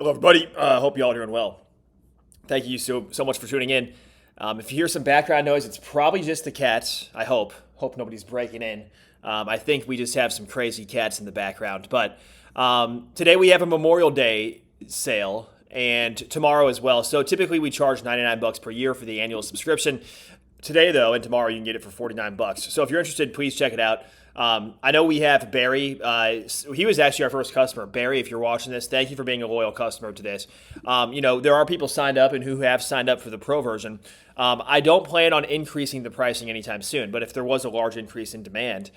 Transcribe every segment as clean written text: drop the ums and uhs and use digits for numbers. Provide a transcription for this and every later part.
Hello, everybody. Hope you all are doing well. Thank you so much for tuning in. If you hear some background noise, it's probably just the cats. I hope. Hope nobody's breaking in. I think we just have some crazy cats in the background. But today we have a Memorial Day sale, and tomorrow as well. So typically we charge $99 per year for the annual subscription. Today, though, and tomorrow you can get it for $49. So if you're interested, please check it out. I know we have Barry. He was actually our first customer. Barry, if you're watching this, thank you for being a loyal customer to this. There are people signed up and who have signed up for the pro version. I don't plan on increasing the pricing anytime soon, but if there was a large increase in demand,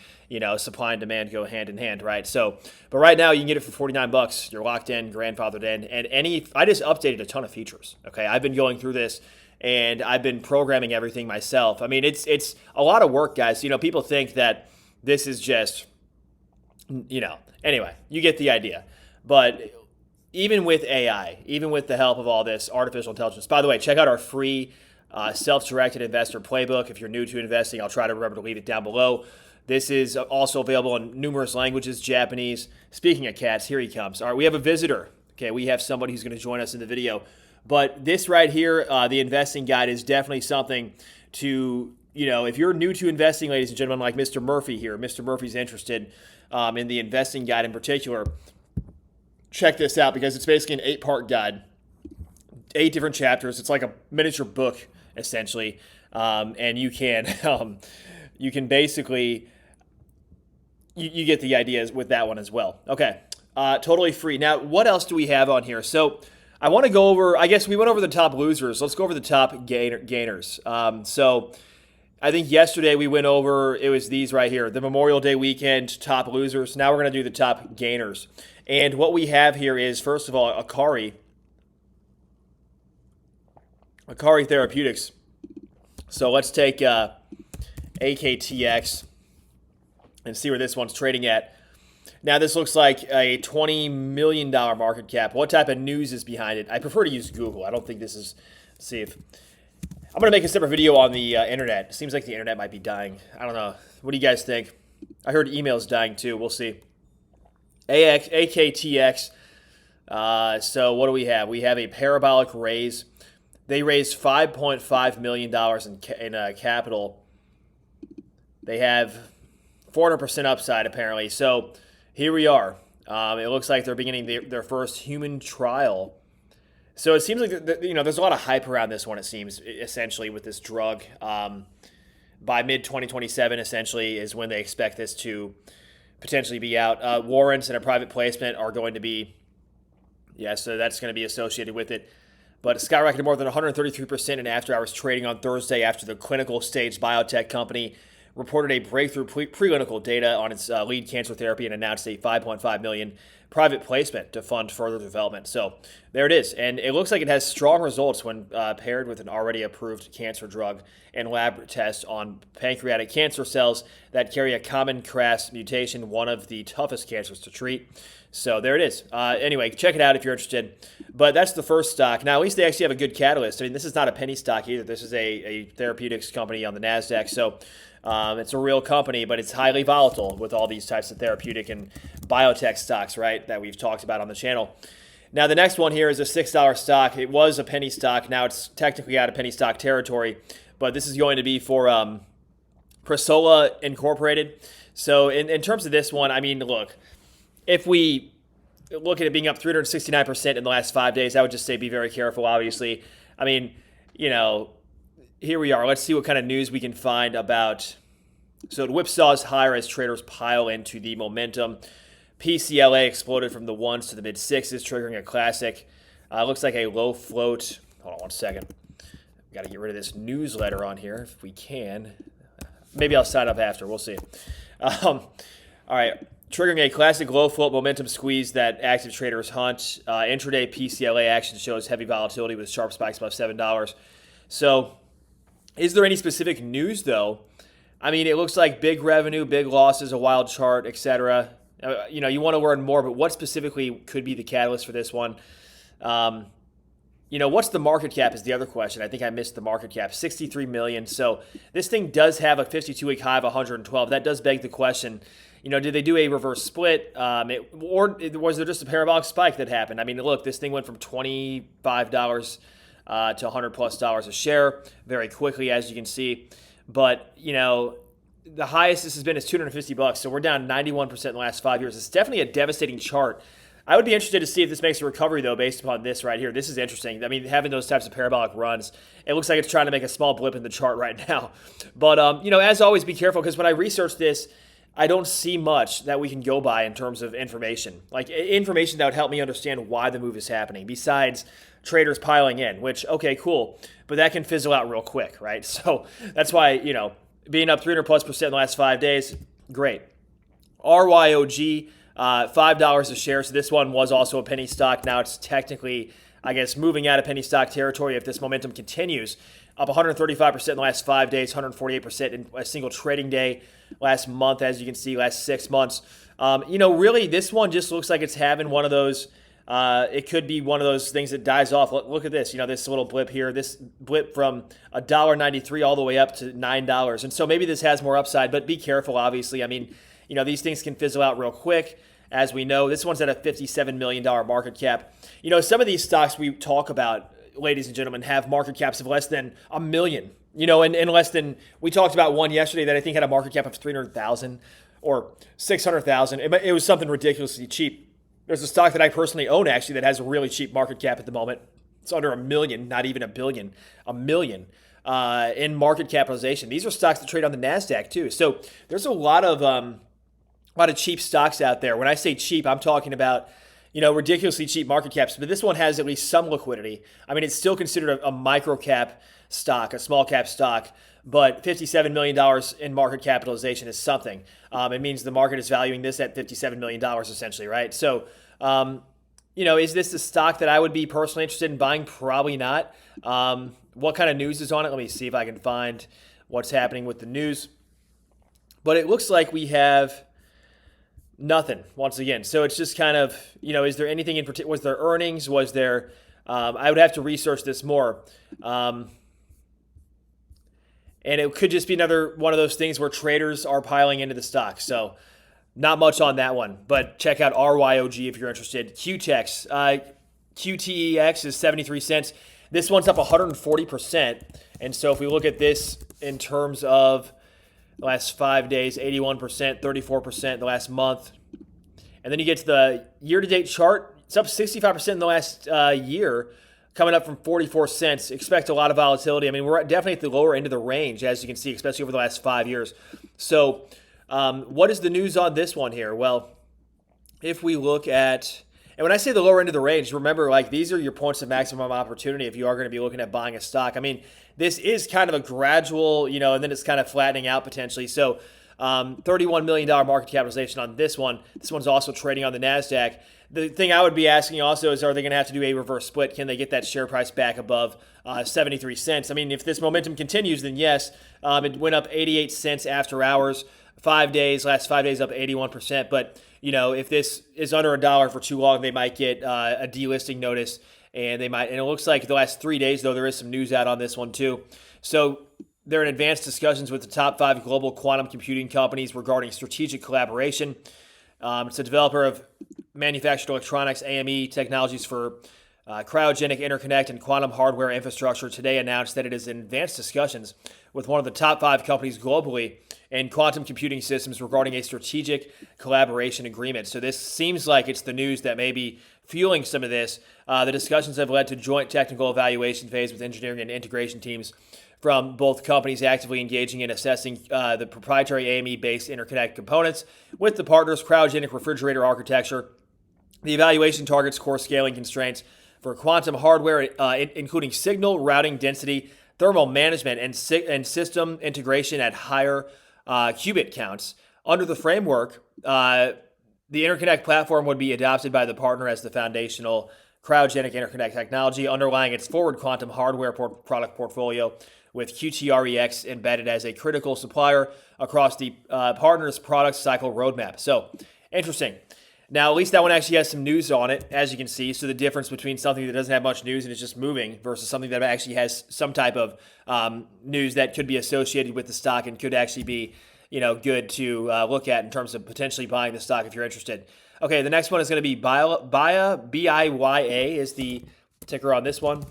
supply and demand go hand in hand, right? But right now you can get it for $49. You're locked in, grandfathered in, and I just updated a ton of features. Okay, I've been going through this and I've been programming everything myself. I mean, it's a lot of work, guys. People think that this is just, anyway, you get the idea. But even with AI, even with the help of all this artificial intelligence, by the way, check out our free self-directed investor playbook. If you're new to investing, I'll try to remember to leave it down below. This is also available in numerous languages, Japanese. Speaking of cats, here he comes. All right, we have a visitor. Okay, we have somebody who's going to join us in the video. But this right here, the investing guide, is definitely something to, if you're new to investing, ladies and gentlemen, like Mr. Murphy here, Mr. Murphy's interested in the investing guide in particular, check this out because it's basically an 8-part guide, 8 different chapters. It's like a miniature book, essentially, and you can basically, you get the ideas with that one as well. Okay, totally free. Now, what else do we have on here? So I want to go over, I guess we went over the top losers. Let's go over the top gainers. So I think yesterday we went over, it was these right here, the Memorial Day weekend top losers. Now we're going to do the top gainers. And what we have here is, first of all, Akari Therapeutics. So let's take AKTX and see where this one's trading at. Now this looks like a $20 million market cap. What type of news is behind it? I prefer to use Google. I don't think this is, let's see if, I'm going to make a separate video on the internet. Seems like the internet might be dying. I don't know. What do you guys think? I heard email's dying too. We'll see. AKTX. So what do we have? We have a parabolic raise. They raised $5.5 million in capital. They have 400% upside apparently. So here we are. It looks like they're beginning their first human trial. So it seems like there's a lot of hype around this one. It seems essentially with this drug. By mid-2027, essentially, is when they expect this to potentially be out. Warrants and a private placement are going to be, so that's going to be associated with it. But it skyrocketed more than 133% in after-hours trading on Thursday after the clinical stage biotech company reported a breakthrough preclinical data on its lead cancer therapy and announced a $5.5 million private placement to fund further development. So there it is. And it looks like it has strong results when paired with an already approved cancer drug and lab test on pancreatic cancer cells that carry a common KRAS mutation, one of the toughest cancers to treat. So there it is. Anyway, check it out if you're interested. But that's the first stock. Now, at least they actually have a good catalyst. I mean, this is not a penny stock either. This is a therapeutics company on the NASDAQ. So it's a real company, but it's highly volatile with all these types of therapeutic and biotech stocks, right, that we've talked about on the channel. Now, the next one here is a $6 stock. It was a penny stock. Now it's technically out of penny stock territory, but this is going to be for Presola Incorporated. So in terms of this one, I mean, look, if we look at it being up 369% in the last 5 days, I would just say be very careful, obviously. I mean, here we are. Let's see what kind of news we can find about. So it whipsaws higher as traders pile into the momentum. PCLA exploded from the 1s to the mid-6s, triggering a classic. Looks like a low float. Hold on one second. Got to get rid of this newsletter on here if we can. Maybe I'll sign up after. We'll see. All right. Triggering a classic low float momentum squeeze that active traders hunt. Intraday PCLA action shows heavy volatility with sharp spikes above $7. So is there any specific news, though? I mean, it looks like big revenue, big losses, a wild chart, etc. You want to learn more, but what specifically could be the catalyst for this one? what's the market cap is the other question. I think I missed the market cap, 63 million. So this thing does have a 52-week high of 112. That does beg the question, did they do a reverse split? Or was there just a parabolic spike that happened? I mean, look, this thing went from $25 to $100+ a share very quickly, as you can see. But, the highest this has been is $250. So we're down 91% in the last 5 years. It's definitely a devastating chart. I would be interested to see if this makes a recovery, though, based upon this right here. This is interesting. I mean, having those types of parabolic runs, it looks like it's trying to make a small blip in the chart right now. But, as always, be careful, because when I research this, I don't see much that we can go by in terms of information. Like, information that would help me understand why the move is happening, besides traders piling in, which, okay, cool. But that can fizzle out real quick, right? So that's why, being up 300+% in the last 5 days, great. RYOJ, $5 a share. So this one was also a penny stock. Now it's technically, I guess, moving out of penny stock territory if this momentum continues. Up 135% in the last 5 days, 148% in a single trading day last month, as you can see, last 6 months. Really, this one just looks like it's having one of those, it could be one of those things that dies off. Look at this, this little blip here, this blip from $1.93 all the way up to $9. And so maybe this has more upside, but be careful, obviously. I mean, these things can fizzle out real quick. As we know, this one's at a $57 million market cap. Some of these stocks we talk about, ladies and gentlemen, have market caps of less than $1 million. And less than, we talked about one yesterday that I think had a market cap of 300,000 or 600,000. It was something ridiculously cheap. There's a stock that I personally own, actually, that has a really cheap market cap at the moment. It's under $1 million, not even $1 billion, $1 million in market capitalization. These are stocks that trade on the NASDAQ too. So there's a lot of cheap stocks out there. When I say cheap, I'm talking about, ridiculously cheap market caps. But this one has at least some liquidity. I mean, it's still considered a micro cap stock, a small cap stock, but $57 million in market capitalization is something. It means the market is valuing this at $57 million essentially, right? So, is this a stock that I would be personally interested in buying? Probably not. What kind of news is on it? Let me see if I can find what's happening with the news. But it looks like we have nothing once again. So it's just kind of, is there anything in particular? Was there earnings? Was there, I would have to research this more. And it could just be another one of those things where traders are piling into the stock. So not much on that one, but check out RYOJ if you're interested. QTEX, QTEX is 73 cents. This one's up 140%. And so if we look at this in terms of the last 5 days, 81%, 34% the last month. And then you get to the year-to-date chart. It's up 65% in the last year, coming up from 44 cents. Expect a lot of volatility. I mean, we're definitely at the lower end of the range, as you can see, especially over the last 5 years. So what is the news on this one here? Well, if we look at, and when I say the lower end of the range, remember, like, these are your points of maximum opportunity if you are going to be looking at buying a stock. I mean, this is kind of a gradual, and then it's kind of flattening out potentially. So $31 million market capitalization on this one. This one's also trading on the NASDAQ. The thing I would be asking also is, are they going to have to do a reverse split? Can they get that share price back above 73 cents? I mean, if this momentum continues, then yes. It went up 88 cents after hours. 5 days, last 5 days up 81%. But, if this is under $1 for too long, they might get a delisting notice. And it looks like the last 3 days, though, there is some news out on this one too. So they're in advanced discussions with the top 5 global quantum computing companies regarding strategic collaboration. It's a developer of manufactured electronics, AME technologies for cryogenic interconnect and quantum hardware infrastructure. Today announced that it is in advanced discussions with one of the top 5 companies globally in quantum computing systems regarding a strategic collaboration agreement. So this seems like it's the news that may be fueling some of this. The discussions have led to joint technical evaluation phase with engineering and integration teams from both companies actively engaging in assessing the proprietary AME-based interconnect components with the partners' cryogenic refrigerator architecture. The evaluation targets core scaling constraints for quantum hardware, including signal routing density, thermal management, and system integration at higher qubit counts. Under the framework, the interconnect platform would be adopted by the partner as the foundational cryogenic interconnect technology underlying its forward quantum hardware product portfolio, with QTEX embedded as a critical supplier across the partner's product cycle roadmap. So, interesting. Now, at least that one actually has some news on it, as you can see. So the difference between something that doesn't have much news and is just moving versus something that actually has some type of news that could be associated with the stock and could actually be, good to look at in terms of potentially buying the stock if you're interested. Okay, the next one is going to be BIYA, BIYA is the ticker on this one.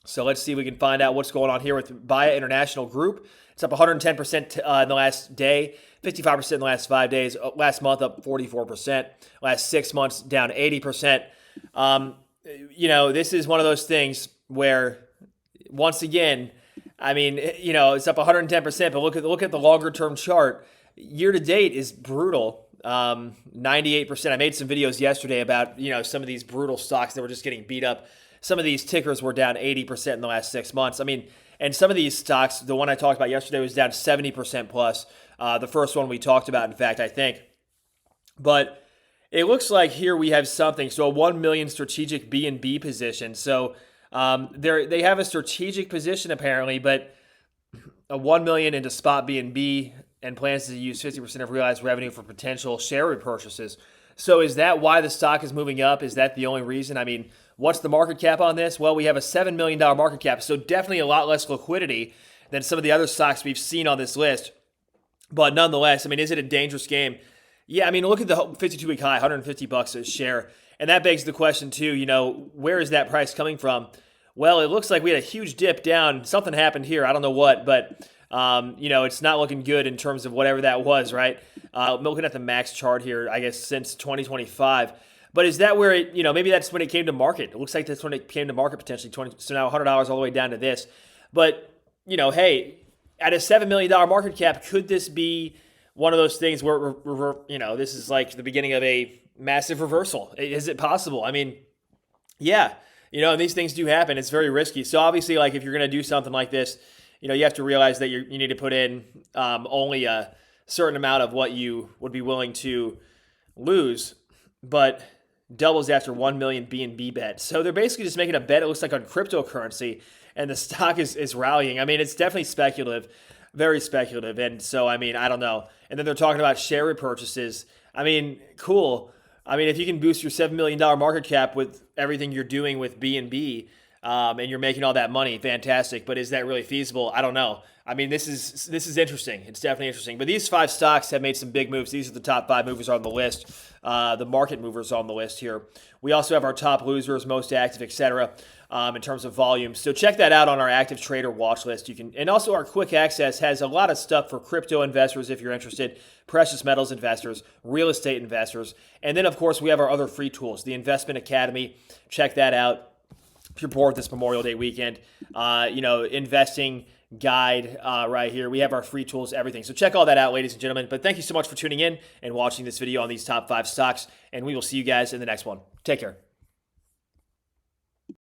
So let's see if we can find out what's going on here with BIYA International Group. It's up 110% in the last day, 55% in the last 5 days. Last month up 44%. Last 6 months down 80%. This is one of those things where, once again, it's up 110%. But look at the longer term chart. Year to date is brutal. 98%. I made some videos yesterday about some of these brutal stocks that were just getting beat up. Some of these tickers were down 80% in the last 6 months. And some of these stocks, the one I talked about yesterday was down 70% plus. The first one we talked about, in fact, I think. But it looks like here we have something. So a 1 million strategic B&B position. So they have a strategic position apparently, but a 1 million into spot B&B and plans to use 50% of realized revenue for potential share repurchases. So is that why the stock is moving up? Is that the only reason? What's the market cap on this? Well, we have a $7 million market cap, so definitely a lot less liquidity than some of the other stocks we've seen on this list. But nonetheless, is it a dangerous game? Yeah, look at the 52-week high, $150 a share. And that begs the question too, where is that price coming from? Well, it looks like we had a huge dip down. Something happened here. I don't know what, but it's not looking good in terms of whatever that was, right? I'm looking at the max chart here, I guess, since 2025. But is that where it, maybe that's when it came to market. It looks like that's when it came to market potentially. So now $100 all the way down to this. But, hey, at a $7 million market cap, could this be one of those things where, this is like the beginning of a massive reversal? Is it possible? Yeah. And these things do happen. It's very risky. So obviously, like if you're going to do something like this, you have to realize that you need to put in only a certain amount of what you would be willing to lose. But doubles after 1 million B&B bet. So they're basically just making a bet, it looks like, on cryptocurrency, and the stock is rallying. It's definitely speculative, very speculative. And so, I don't know. And then they're talking about share repurchases. Cool. If you can boost your $7 million market cap with everything you're doing with B&B, and you're making all that money, fantastic. But is that really feasible? I don't know. This is interesting. It's definitely interesting. But these 5 stocks have made some big moves. These are the top 5 movers on the list, the market movers on the list here. We also have our top losers, most active, etc. In terms of volume. So check that out on our active trader watch list. And also our quick access has a lot of stuff for crypto investors if you're interested, precious metals investors, real estate investors, and then of course we have our other free tools, the Investment Academy. Check that out if you're bored this Memorial Day weekend. Investing guide right here. We have our free tools, everything. So check all that out, ladies and gentlemen. But thank you so much for tuning in and watching this video on these top 5 stocks, and we will see you guys in the next one. Take care.